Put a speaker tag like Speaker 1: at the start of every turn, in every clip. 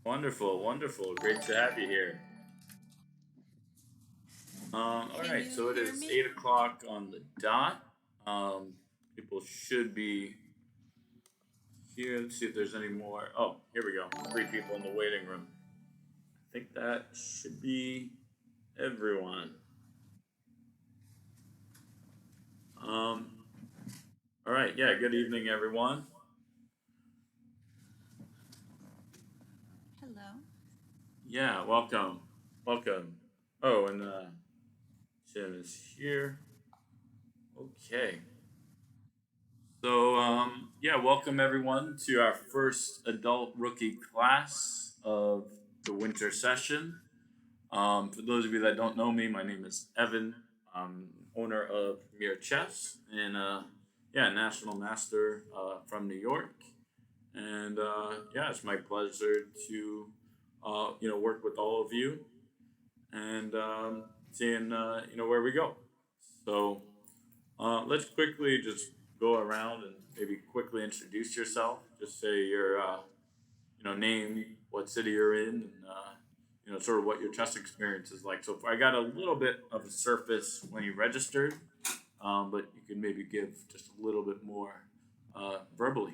Speaker 1: Wonderful, wonderful. Great to have you here. All
Speaker 2: Can
Speaker 1: right,
Speaker 2: you
Speaker 1: so it
Speaker 2: hear
Speaker 1: is
Speaker 2: me?
Speaker 1: 8 o'clock on the dot. People should be here. Let's see if there's any more. Oh, here we go. 3 people in the waiting room. I think that should be everyone. Um, all right, yeah, good evening, everyone.
Speaker 2: Hello.
Speaker 1: Yeah, welcome. Welcome. Oh, and Jim is here. Okay. So, yeah, welcome everyone to our first adult rookie class of the winter session. For those of you that don't know me, my name is Evan. I'm owner of Mir Chess and, yeah, national master from New York. And yeah, it's my pleasure to, work with all of you and seeing, where we go. So, let's quickly just go around and maybe quickly introduce yourself. Just say your name, what city you're in, and sort of what your chess experience is like. So I got a little bit of a surface when you registered, but you can maybe give just a little bit more verbally.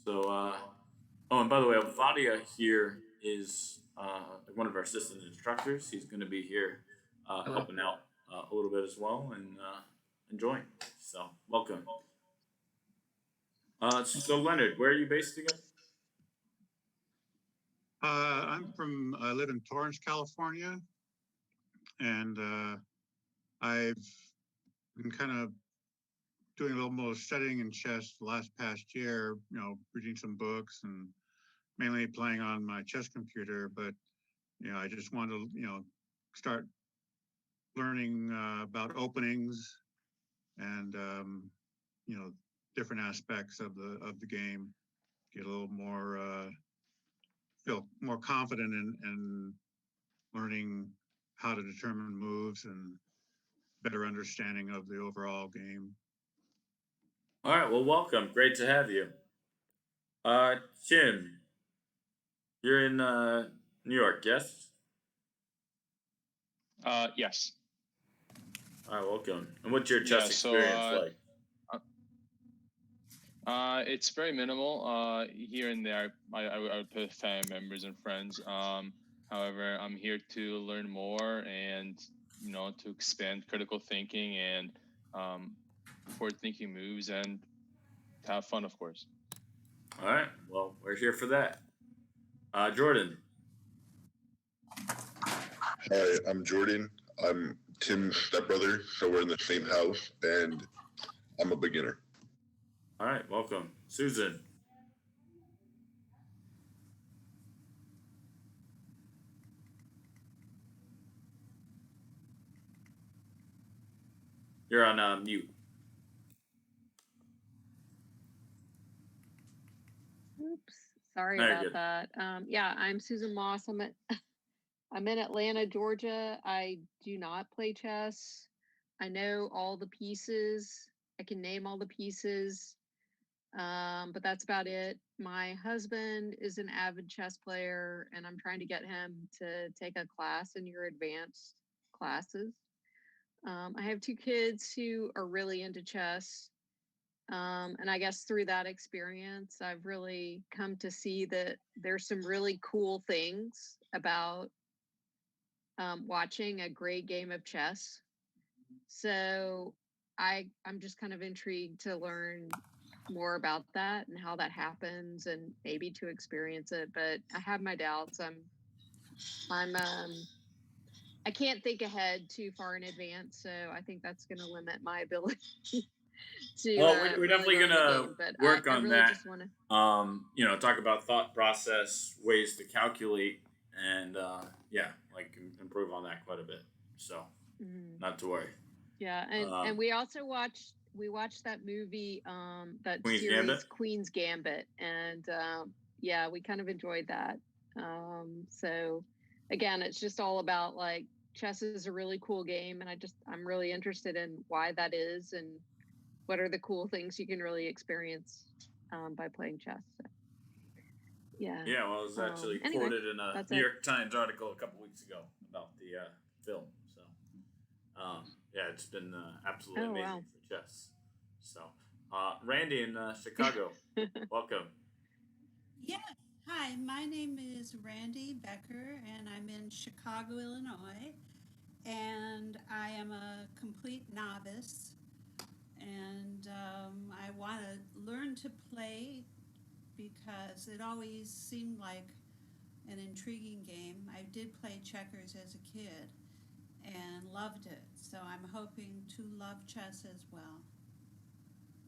Speaker 1: So, oh, and by the way, Vadia here is one of our assistant instructors. He's going to be here
Speaker 3: Hello.
Speaker 1: helping out a little bit as well and enjoying. So, welcome. So Leonard, where are you based again?
Speaker 3: I live in Torrance, California, and I've been kind of doing a little more studying in chess the past year, reading some books and mainly playing on my chess computer. But, I just want to, start learning about openings and, you know, different aspects of the game, get a little more, feel more confident in learning how to determine moves and better understanding of the overall game.
Speaker 1: All right, well, welcome. Great to have you. Jim, you're in New York, yes?
Speaker 4: Yes.
Speaker 1: All right, welcome. And what's your
Speaker 4: Yeah,
Speaker 1: chess experience like?
Speaker 4: It's very minimal. Here and there, I would play with family members and friends. However, I'm here to learn more and to expand critical thinking and forward thinking moves and to have fun, of course.
Speaker 1: All right, well, we're here for that. Jordan.
Speaker 5: Hi, I'm Jordan. I'm Tim's stepbrother, so we're in the same house, and I'm a beginner.
Speaker 1: All right, welcome. Susan. You're on mute.
Speaker 6: Oops, sorry
Speaker 1: No, you're
Speaker 6: about
Speaker 1: good.
Speaker 6: that. Yeah, I'm Susan Moss. I'm in Atlanta, Georgia. I do not play chess. I know all the pieces. I can name all the pieces, but that's about it. My husband is an avid chess player, and I'm trying to get him to take a class in your advanced classes. I have 2 kids who are really into chess. And I guess through that experience, I've really come to see that there's some really cool things about watching a great game of chess. So I'm just kind of intrigued to learn more about that and how that happens and maybe to experience it. But I have my doubts. I'm I can't think ahead too far in advance, so I think that's going to limit my ability to
Speaker 1: Well, we're
Speaker 6: really
Speaker 1: definitely
Speaker 6: learn the
Speaker 1: gonna
Speaker 6: game. But
Speaker 1: work
Speaker 6: I
Speaker 1: on
Speaker 6: really
Speaker 1: that.
Speaker 6: just want to.
Speaker 1: Talk about thought process, ways to calculate, and yeah, like improve on that quite a bit. So, not to worry.
Speaker 6: Yeah, and we also watched that movie, that
Speaker 1: Queen's
Speaker 6: series
Speaker 1: Gambit?
Speaker 6: Queen's Gambit, and yeah, we kind of enjoyed that. So again, it's just all about like chess is a really cool game, and I'm really interested in why that is and what are the cool things you can really experience by playing chess. So, Yeah.
Speaker 1: Yeah, well, it was actually
Speaker 6: Anyway,
Speaker 1: quoted in a
Speaker 6: that's
Speaker 1: New
Speaker 6: it.
Speaker 1: York Times article a couple weeks ago about the film. So, yeah, it's been absolutely
Speaker 6: Oh,
Speaker 1: amazing
Speaker 6: wow.
Speaker 1: for chess. So, Randy in Chicago, welcome.
Speaker 2: Yes. Hi, my name is Randy Becker, and I'm in Chicago, Illinois. And I am a complete novice, and I want to learn to play because it always seemed like an intriguing game. I did play checkers as a kid and loved it, so I'm hoping to love chess as well.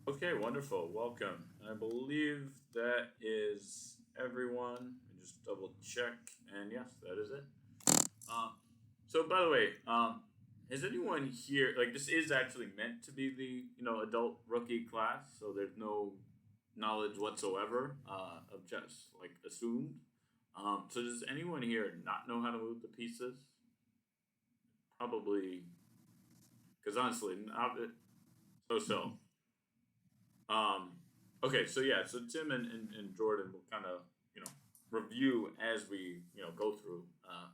Speaker 1: Okay, wonderful. Welcome. I believe that is everyone. Let me just double check, and yes, that is it. So by the way, has anyone here like this is actually meant to be the adult rookie class, so there's no knowledge whatsoever of chess like assumed. So does anyone here not know how to move the pieces? Probably, because honestly, not so. Um, okay, so yeah, so Tim and Jordan will kind of review as we go through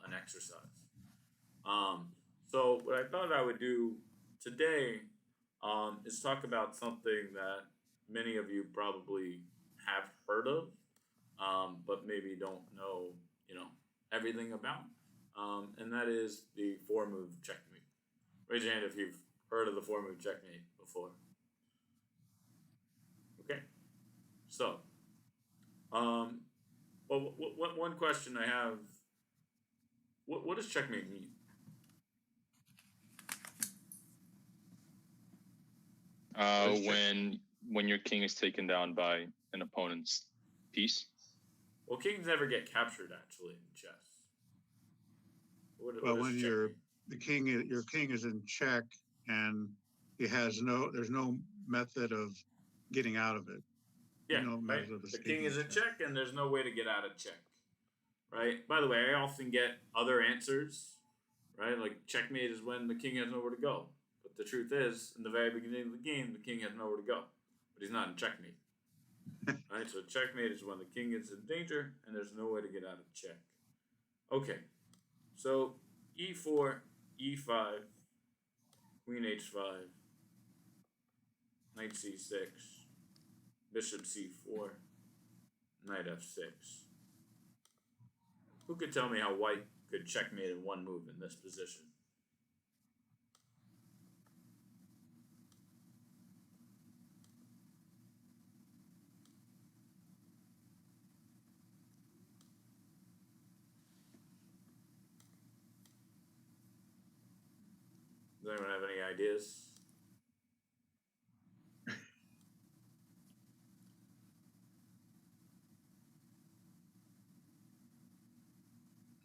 Speaker 1: an exercise. So what I thought I would do today is talk about something that many of you probably have heard of, but maybe don't know everything about, and that is the four-move checkmate. Raise your hand if you've heard of the four-move checkmate before. Okay, so well, one question I have: what does checkmate mean?
Speaker 4: When your king is taken down by an opponent's piece.
Speaker 1: Well, kings never get captured actually in chess.
Speaker 3: Well, when your king is in check and there's no method of getting out of it.
Speaker 1: Yeah,
Speaker 3: No
Speaker 1: right.
Speaker 3: method of
Speaker 1: The king
Speaker 3: escaping
Speaker 1: is in
Speaker 3: check.
Speaker 1: check, and there's no way to get out of check. Right. By the way, I often get other answers. Right, like checkmate is when the king has nowhere to go. But the truth is, in the very beginning of the game, the king has nowhere to go, but he's not in checkmate. Right, so checkmate is when the king is in danger and there's no way to get out of check. Okay, so e4, e5, queen h5, knight c6, bishop c4, knight f6. Who could tell me how white could checkmate in one move in this position? Does anyone have any ideas?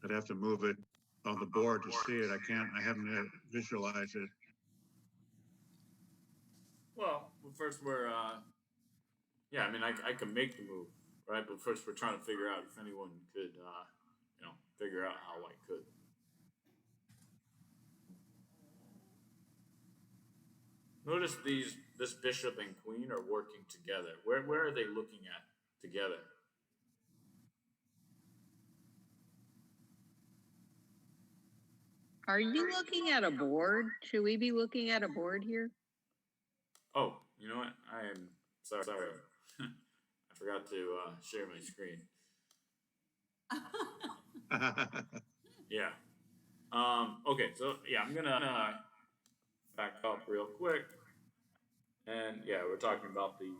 Speaker 3: I'd have to move it on the board to see it. I haven't visualized it.
Speaker 1: Well, first we're yeah, I mean, I can make the move, right? But first, we're trying to figure out if anyone could, figure out how white could. Notice this bishop and queen are working together. Where are they looking at together?
Speaker 6: Are you looking at a board? Should we be looking at a board here?
Speaker 1: Oh, you know what? I am sorry. I forgot to share my screen. Yeah. Okay, so yeah, I'm gonna back up real quick. And yeah, we're talking about the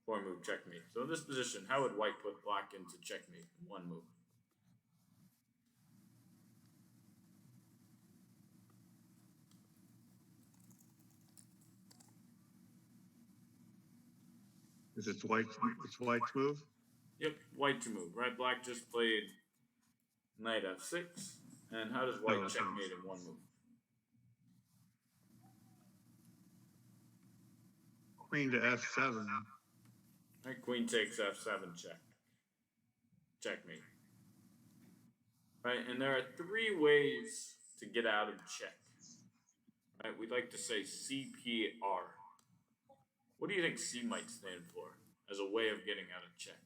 Speaker 1: four-move checkmate. So in this position, how would white put black into checkmate in one move?
Speaker 3: Is it white's move?
Speaker 1: Yep, white to move, right? Black just played knight f6. And how does white checkmate in one move?
Speaker 3: Queen to f7.
Speaker 1: Right, queen takes f7 check. Checkmate. Right, and there are three ways to get out of check. Right, we'd like to say CPR. What do you think C might stand for as a way of getting out of check?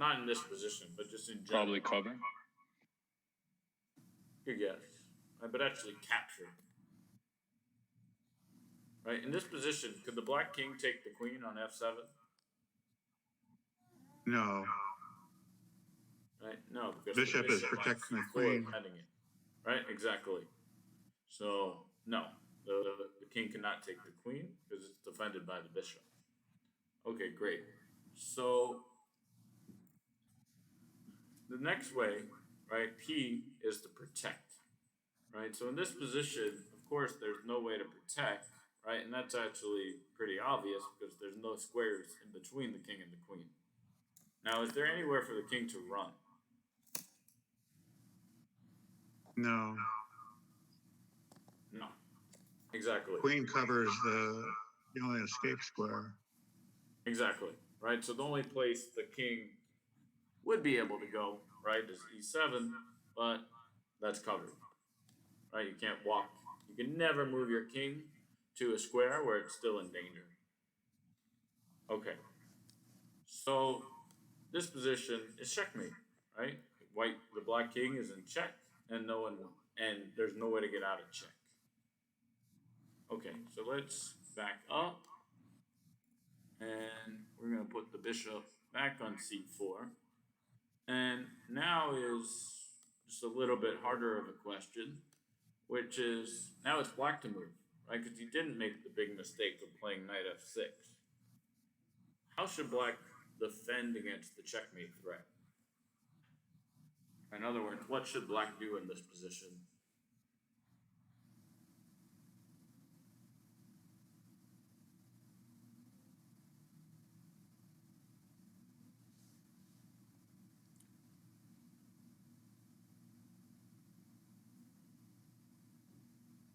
Speaker 1: not in this position, but just in general.
Speaker 4: Probably cover.
Speaker 1: Good guess. Right, but actually capture. Right, in this position, could the black king take the queen on f7?
Speaker 3: No,
Speaker 1: Right, no, because
Speaker 3: bishop
Speaker 1: the
Speaker 3: is
Speaker 1: bishop on
Speaker 3: protecting the
Speaker 1: c4
Speaker 3: queen.
Speaker 1: defending it. Right, exactly. So no, the king cannot take the queen because it's defended by the bishop. Okay, great. So the next way, right, P is to protect. Right, so in this position, of course, there's no way to protect, right, and that's actually pretty obvious because there's no squares in between the king and the queen. Now, is there anywhere for the king to run?
Speaker 3: No,
Speaker 1: No. Exactly.
Speaker 3: queen covers the only escape square.
Speaker 1: Exactly. Right, so the only place the king would be able to go, right, is e7, but that's covered. Right, you can't walk. You can never move your king to a square where it's still in danger. Okay. So this position is checkmate, right? The black king is in check, and there's no way to get out of check. Okay, so let's back up, and we're gonna put the bishop back on c4, and now is just a little bit harder of a question, which is now it's black to move, right? Because you didn't make the big mistake of playing knight f6. How should black defend against the checkmate threat? In other words, what should black do in this position?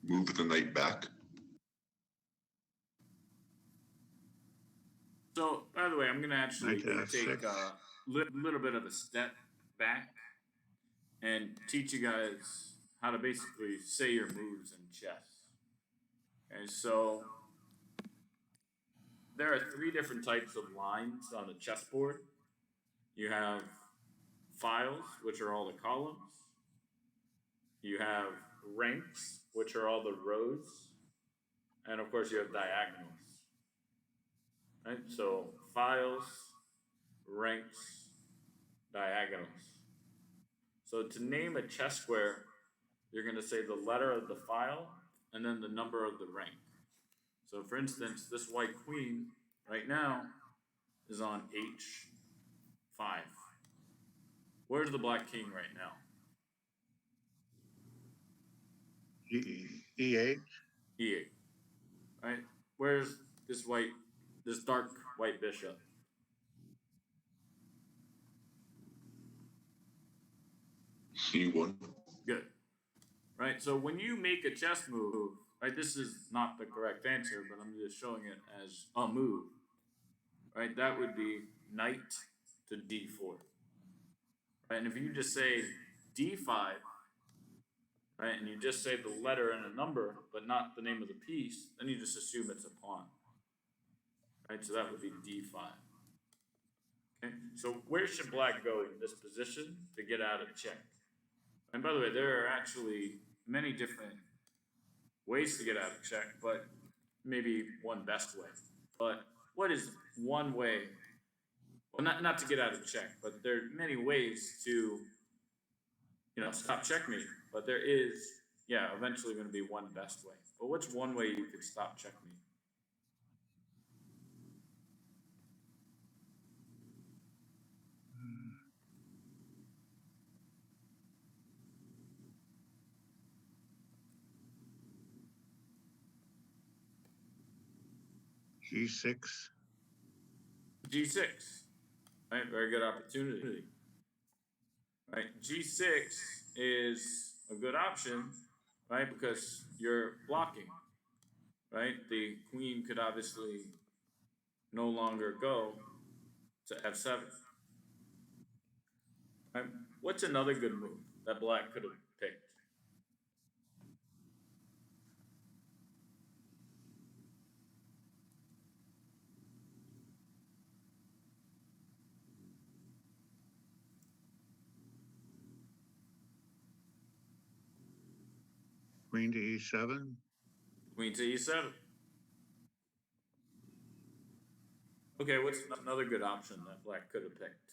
Speaker 5: Move the knight back.
Speaker 1: So, by the way, I'm going to actually
Speaker 3: Knight to
Speaker 1: take
Speaker 3: f6.
Speaker 1: a little bit of a step back and teach you guys how to basically say your moves in chess. And so, there are 3 different types of lines on the chessboard. You have files, which are all the columns. You have ranks, which are all the rows. And of course, you have diagonals. Right? So files, ranks, diagonals. So to name a chess square, you're going to say the letter of the file and then the number of the rank. So for instance, this white queen right now is on h5. Where's the black king right now?
Speaker 3: E8.
Speaker 1: E8. Right? Where's this dark white bishop?
Speaker 5: C1.
Speaker 1: Good. Right? So when you make a chess move, right, this is not the correct answer, but I'm just showing it as a move. Right? That would be knight to d4. Right? And if you just say d5, right, and you just say the letter and a number, but not the name of the piece, then you just assume it's a pawn. Right? So that would be d5. Okay? So where should black go in this position to get out of check? And by the way, there are actually many different ways to get out of check, but maybe one best way. But what is one way? Well, not to get out of check, but there are many ways to, stop checkmate. But there is, eventually going to be one best way. But what's one way you could stop checkmate?
Speaker 3: G6.
Speaker 1: G6. Right, very good opportunity. Right, G6 is a good option, right, because you're blocking. Right, the queen could obviously no longer go to f7. Right, what's another good move that black could have picked?
Speaker 3: queen to e7.
Speaker 1: Queen to e7. Okay, what's another good option that black could have picked?